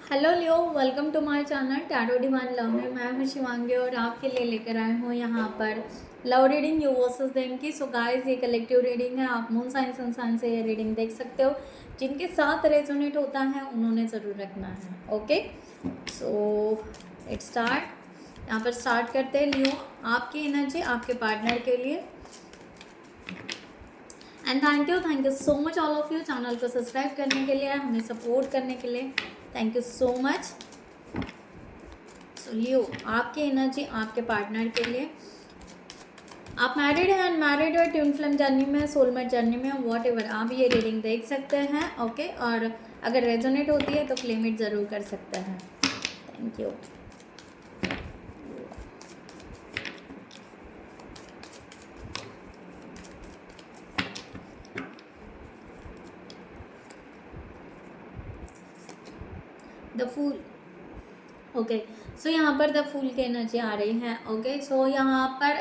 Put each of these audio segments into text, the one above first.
Hello Leo, welcome to my channel tarot divine love में मैं हूं शिवांगी और आपके लिए लेकर आए हूं यहाँ पर love reading you versus them की। सो गाइस, ये कलेक्टिव रीडिंग है। आप मून साइन सन साइन से ये रीडिंग देख सकते हो। जिनके साथ रेजोनेट होता है उन्होंने ज़रूर रखना है। Okay, so it start. यहाँ पर स्टार्ट करते हैं। लियो, आपकी एनर्जी आपके पार्टनर के लिए। And thank you so much all of you channel को सब्सक्राइब करने के लिए, हमें सपोर्ट करने के लिए। Thank you so much. So Leo, आपकी एनर्जी आपके पार्टनर के लिए। आप मैरिड है, अनमैरिड है, ट्विन फ्लेम जर्नी में, सोलमेट जर्नी में, वॉट एवर, आप ये रीडिंग देख सकते हैं। ओके, और अगर रेजोनेट होती है तो क्लेम इट ज़रूर कर सकते हैं। Thank you. The fool. Okay, so यहाँ पर द फूल की एनर्जी आ रही है। ओके, सो यहाँ पर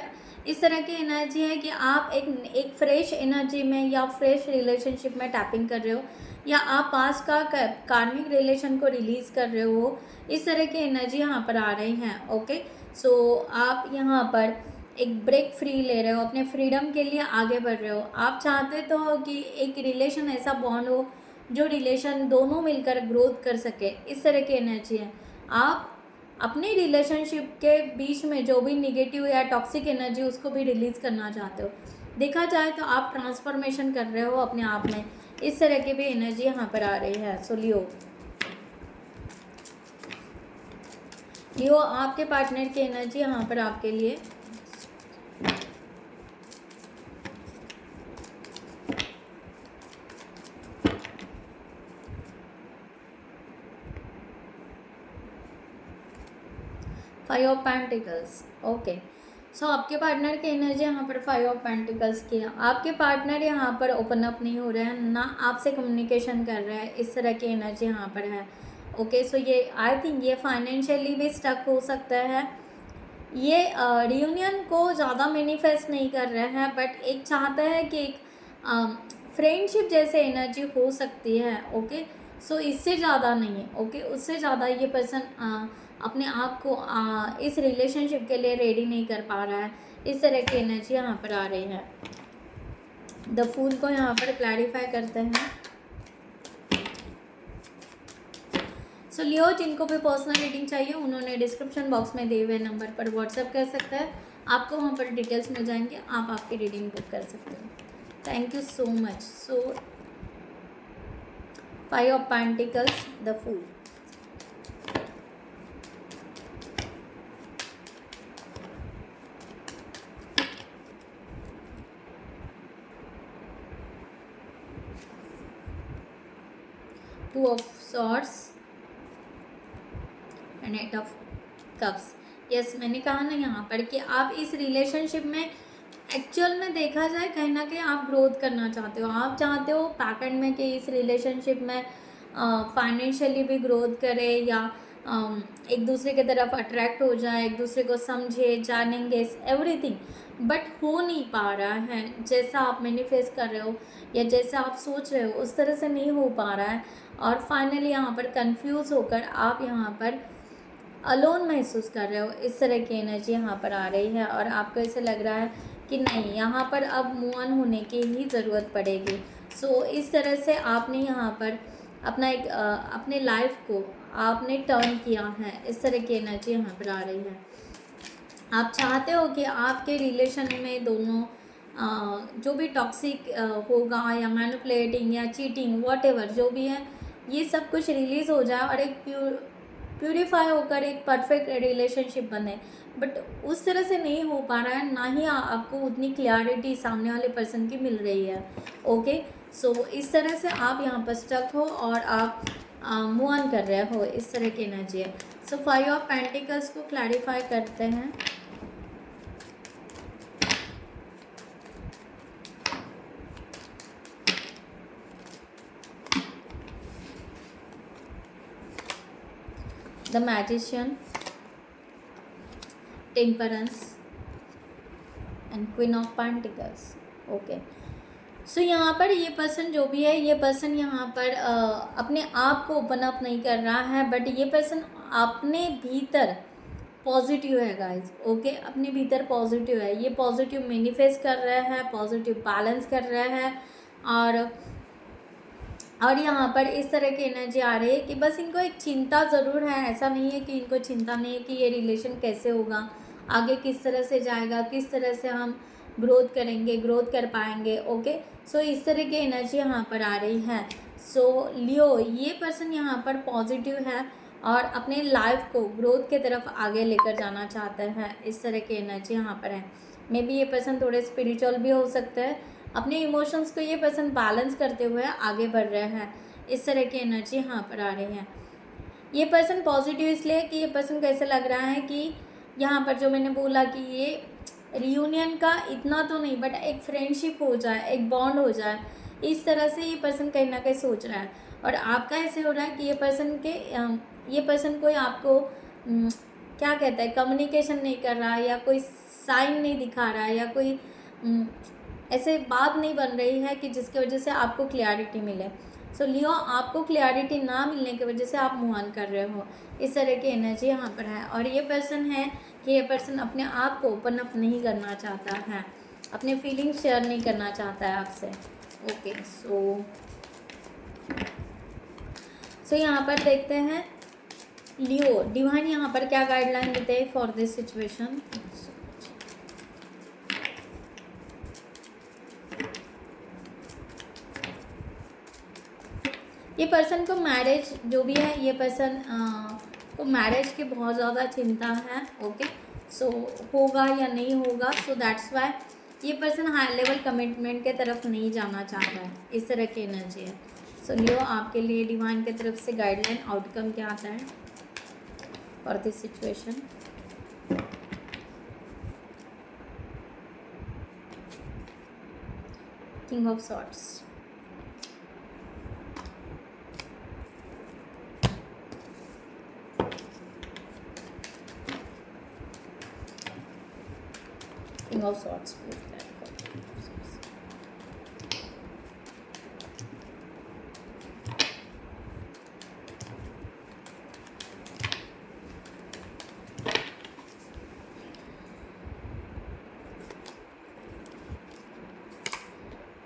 इस तरह की एनर्जी है कि आप एक फ्रेश एनर्जी में या फ्रेश रिलेशनशिप में टैपिंग कर रहे हो, या आप पास का कार्मिक रिलेशन को रिलीज़ कर रहे हो। इस तरह की एनर्जी यहाँ पर आ रही है। ओके, सो आप यहाँ पर एक ब्रेक फ्री ले रहे हो, अपने फ्रीडम के लिए आगे बढ़ रहे हो। आप चाहते तो हो कि एक रिलेशन ऐसा बॉन्ड हो जो रिलेशन दोनों मिलकर ग्रोथ कर सके। इस तरह की एनर्जी है। आप अपने रिलेशनशिप के बीच में जो भी निगेटिव या टॉक्सिक एनर्जी उसको भी रिलीज़ करना चाहते हो। देखा जाए तो आप ट्रांसफॉर्मेशन कर रहे हो अपने आप में। इस तरह की भी एनर्जी यहाँ पर आ रही है। सो लियो, लियो आपके पार्टनर की एनर्जी यहाँ पर आपके लिए। Five of pentacles. ओके, सो आपके पार्टनर की एनर्जी यहाँ पर फाइव ऑफ पेंटिकल्स की है। आपके पार्टनर यहाँ पर ओपन अप नहीं हो रहे हैं, ना आपसे कम्युनिकेशन कर रहे हैं। इस तरह की एनर्जी यहाँ पर है। ओके, सो ये आई थिंक ये फाइनेंशियली भी स्टक हो सकता है। ये रियूनियन को ज़्यादा मैनिफेस्ट नहीं कर रहे हैं, बट एक चाहता है कि एक फ्रेंडशिप जैसे एनर्जी हो सकती है। ओके, सो इससे ज़्यादा नहीं है। ओके, उससे ज़्यादा ये पर्सन अपने आप को इस रिलेशनशिप के लिए रेडी नहीं कर पा रहा है। इस तरह की एनर्जी यहाँ पर आ रही है। द फूल को यहाँ पर क्लैरिफाई करते हैं। सो लियो, जिनको भी पर्सनल रीडिंग चाहिए उन्होंने डिस्क्रिप्शन बॉक्स में दिए हुए नंबर पर व्हाट्सएप कर सकते हैं। आपको वहाँ पर डिटेल्स मिल जाएंगे, आप आपकी रीडिंग बुक कर सकते हो। Thank you so much. So five of pentacles, the fool. Two of swords and eight of cups. Yes, मैंने कहा ना यहाँ पर कि आप इस रिलेशनशिप में एक्चुअल में देखा जाए कहीं ना कहीं आप ग्रोथ करना चाहते हो। आप चाहते हो बैक एंड में कि इस रिलेशनशिप में फाइनेंशियली भी ग्रोथ करे, या एक दूसरे की तरफ अट्रैक्ट हो जाए, एक दूसरे को समझे, जानेंगे, एवरीथिंग। बट हो नहीं पा रहा है जैसा आप मैनिफेस्ट कर रहे हो या जैसा आप सोच रहे हो, उस तरह से नहीं हो पा रहा है। और फाइनली यहाँ पर कंफ्यूज होकर आप यहाँ पर अलोन महसूस कर रहे हो। इस तरह की एनर्जी यहाँ पर आ रही है और आपको ऐसे लग रहा है कि नहीं, यहाँ पर अब मूव ऑन होने की ही ज़रूरत पड़ेगी। सो इस तरह से आपने यहाँ पर अपना एक अपने लाइफ को आपने टर्न किया है। इस तरह की एनर्जी यहाँ पर आ रही है। आप चाहते हो कि आपके रिलेशन में दोनों जो भी टॉक्सिक होगा या मैनिपुलेटिंग या चीटिंग वॉट एवर जो भी है, ये सब कुछ रिलीज़ हो जाए और एक प्यूरिफाई होकर एक परफेक्ट रिलेशनशिप बने। बट उस तरह से नहीं हो पा रहा है, ना ही आपको उतनी क्लैरिटी सामने वाले पर्सन की मिल रही है। ओके, सो इस तरह से आप यहाँ पर स्टक हो और आप मूव ऑन कर रहे हो। इस तरह की एनर्जी है। सो फाइव ऑफ पेंटिकल्स को क्लैरिफाई करते हैं। The magician, temperance and queen of pentacles. Okay, so यहाँ पर ये पर्सन जो भी है, ये पर्सन यहाँ पर अपने आप को ओपन अप नहीं कर रहा है, बट ये पर्सन अपने भीतर पॉजिटिव है गाइज। ओके, अपने भीतर पॉजिटिव है, ये पॉजिटिव मैनिफेस्ट कर रहा है, पॉजिटिव बैलेंस कर रहा है। और यहाँ पर इस तरह की एनर्जी आ रही है कि बस इनको एक चिंता ज़रूर है। ऐसा नहीं है कि इनको चिंता नहीं है कि ये रिलेशन कैसे होगा, आगे किस तरह से जाएगा, किस तरह से हम ग्रोथ करेंगे, ग्रोथ कर पाएंगे। ओके, सो इस तरह की एनर्जी यहाँ पर आ रही है। सो लियो, ये पर्सन यहाँ पर पॉजिटिव है और अपने लाइफ को ग्रोथ के तरफ आगे लेकर जाना चाहता है। इस तरह की एनर्जी यहाँ पर है। मे बी ये पर्सन थोड़े स्पिरिचुअल भी हो सकता है, अपने इमोशंस को ये पर्सन बैलेंस करते हुए आगे बढ़ रहे हैं। इस तरह की एनर्जी यहाँ पर आ रही है। ये पर्सन पॉजिटिव इसलिए कि ये पर्सन कैसे लग रहा है कि यहाँ पर जो मैंने बोला कि ये रियूनियन का इतना तो नहीं, बट एक फ्रेंडशिप हो जाए, एक बॉन्ड हो जाए, इस तरह से ये पर्सन कहीं ना कहीं सोच रहा है। और आपका ऐसे हो रहा है कि ये पर्सन कोई आपको क्या कहता है, कम्युनिकेशन नहीं कर रहा है, या कोई साइन नहीं दिखा रहा है, या कोई ऐसे बात नहीं बन रही है कि जिसकी वजह से आपको क्लैरिटी मिले। सो लियो, आपको क्लैरिटी ना मिलने की वजह से आप मूव ऑन कर रहे हो। इस तरह की एनर्जी यहाँ पर है। और ये पर्सन है कि ये पर्सन अपने आप को ओपन अप नहीं करना चाहता है, अपने फीलिंग्स शेयर नहीं करना चाहता है आपसे। ओके, सो यहाँ पर देखते हैं लियो, डिवाइन यहाँ पर क्या गाइडलाइन देते हैं फॉर दिस सिचुएशन। ये पर्सन को मैरिज जो भी है, ये पर्सन को मैरिज की बहुत ज़्यादा चिंता है। ओके, सो होगा या नहीं होगा, सो दैट्स वाई ये पर्सन हाई लेवल कमिटमेंट के तरफ नहीं जाना चाहता है। इस तरह की एनर्जी है। सो लियो, आपके लिए डिवाइन की तरफ से गाइडलाइन आउटकम क्या आता है for this situation. King of swords, King of Swords, please clarify.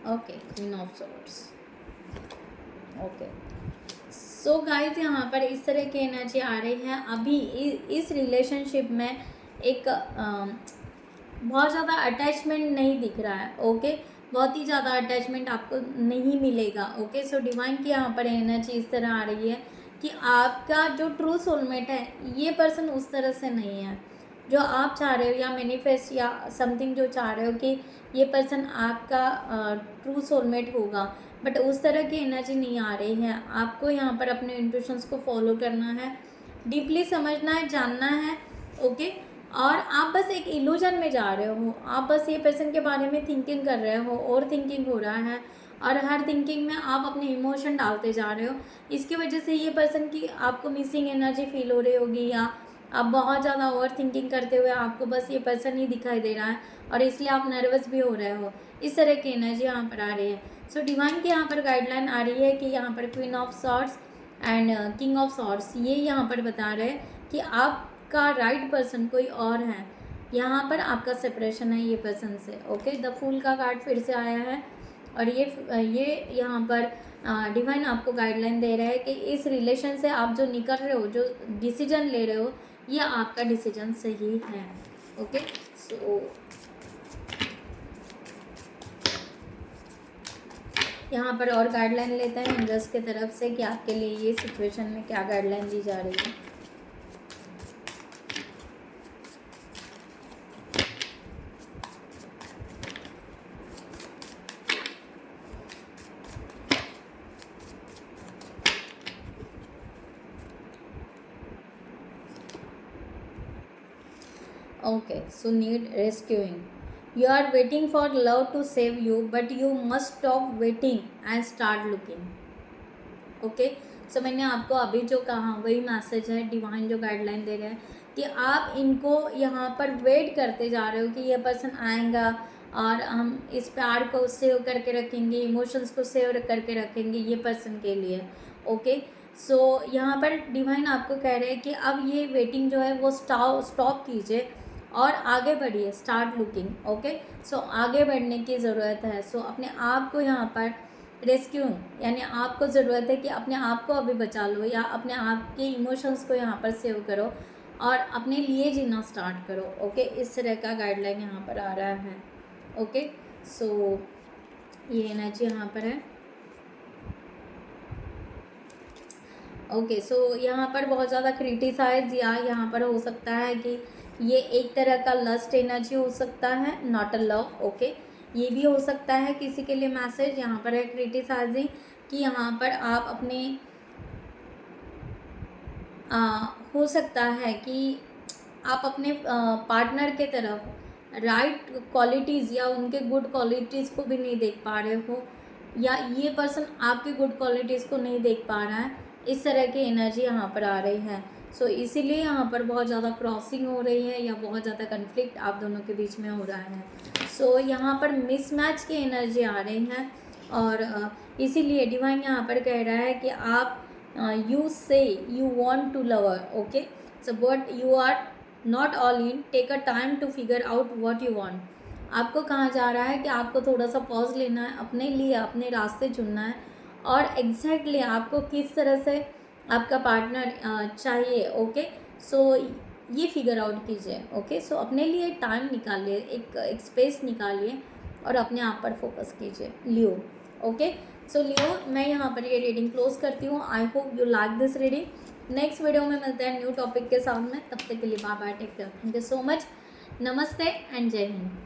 Okay, Queen of Swords. Okay. So guys, यहाँ पर इस तरह की एनर्जी आ रही है। अभी इस रिलेशनशिप में एक बहुत ज़्यादा अटैचमेंट नहीं दिख रहा है। ओके, बहुत ही ज़्यादा अटैचमेंट आपको नहीं मिलेगा। ओके, सो डिवाइन की यहाँ पर एनर्जी इस तरह आ रही है कि आपका जो ट्रू सोलमेट है, ये पर्सन उस तरह से नहीं है जो आप चाह रहे हो, या मैनिफेस्ट या समथिंग जो चाह रहे हो कि ये पर्सन आपका ट्रू सोलमेट होगा, बट उस तरह की एनर्जी नहीं आ रही है। आपको यहाँ पर अपने इंट्यूशंस को फॉलो करना है, डीपली समझना है, जानना है। ओके, और आप बस एक इल्यूजन में जा रहे हो, आप बस ये पर्सन के बारे में थिंकिंग कर रहे हो, और थिंकिंग हो रहा है, और हर थिंकिंग में आप अपने इमोशन डालते जा रहे हो। इसकी वजह से ये पर्सन की आपको मिसिंग एनर्जी फील हो रही होगी, या आप बहुत ज़्यादा ओवर थिंकिंग करते हुए आपको बस ये पर्सन ही दिखाई दे रहा है, और इसलिए आप नर्वस भी हो रहे हो। इस तरह की एनर्जी यहाँ पर आ रही है। सो डिवाइन की यहाँ पर गाइडलाइन आ रही है कि यहाँ पर queen of swords and king of swords, ये यहाँ पर बता रहे हैं कि आपका राइट पर्सन कोई और है। यहाँ पर आपका सेपरेशन है ये पर्सन से। ओके, द फूल का कार्ड फिर से आया है, और ये यहाँ पर डिवाइन आपको गाइडलाइन दे रहा है कि इस रिलेशन से आप जो निकल रहे हो, जो डिसीजन ले रहे हो, ये आपका डिसीजन सही है। ओके, सो यहाँ पर और गाइडलाइन लेते हैं एंजल्स के तरफ से कि आपके लिए ये सिचुएशन में क्या गाइडलाइन दी जा रही है। Okay, so need rescuing. You are waiting for love to save you, but you must stop waiting and start looking. Okay, so मैंने आपको अभी जो कहा वही मैसेज है। डिवाइन जो गाइडलाइन दे रहे हैं कि आप इनको यहाँ पर वेट करते जा रहे हो कि ये पर्सन आएगा, और हम इस प्यार को सेव करके रखेंगे, इमोशंस को सेव करके रखेंगे ये पर्सन के लिए। ओके, सो यहाँ पर डिवाइन आपको कह रहे हैं कि अब ये वेटिंग जो है वो स्टॉप कीजिए और आगे बढ़िए, स्टार्ट लुकिंग। ओके, सो आगे बढ़ने की ज़रूरत है। सो अपने आप को यहाँ पर रेस्क्यू, यानी आपको ज़रूरत है कि अपने आप को अभी बचा लो, या अपने आप के इमोशंस को यहाँ पर सेव करो और अपने लिए जीना स्टार्ट करो। ओके, इस तरह का गाइडलाइन यहाँ पर आ रहा है। ओके, सो ये एनर्जी यहाँ पर है। ओके, सो यहाँ पर बहुत ज़्यादा क्रिटिसाइज या यहाँ पर हो सकता है कि ये एक तरह का लस्ट एनर्जी हो सकता है, नॉट अ लव। ओके, ये भी हो सकता है किसी के लिए मैसेज यहाँ पर है क्रिटिसाइजिंग कि यहाँ पर आप अपने हो सकता है कि आप अपने पार्टनर के तरफ राइट क्वालिटीज़ या उनके गुड क्वालिटीज़ को भी नहीं देख पा रहे हो, या ये पर्सन आपकी गुड क्वालिटीज़ को नहीं देख पा रहा है। इस तरह की एनर्जी यहाँ पर आ रही है। सो इसीलिए यहाँ पर बहुत ज़्यादा क्रॉसिंग हो रही है या बहुत ज़्यादा कन्फ्लिक्ट आप दोनों के बीच में हो रहा है। सो यहाँ पर मिसमैच की एनर्जी आ रही है और इसीलिए डिवाइन यहाँ पर कह रहा है कि आप you say you want to love her, okay, so but you are not all in, take a time to figure out what you want। आपको कहा जा रहा है कि आपको थोड़ा सा पॉज लेना है, अपने लिए अपने रास्ते चुनना है और एग्जैक्टली आपको किस तरह से आपका पार्टनर चाहिए। ओके, सो ये फिगर आउट कीजिए। ओके, सो अपने लिए टाइम निकालिए, एक स्पेस निकालिए और अपने आप पर फोकस कीजिए लियो। ओके, सो लियो, मैं यहाँ पर ये रीडिंग क्लोज करती हूँ। I hope you like this reading. Next video में मिलते हैं न्यू टॉपिक के साथ में। तब तक के लिए bye bye, take care, thank you so much, नमस्ते एंड जय हिंद।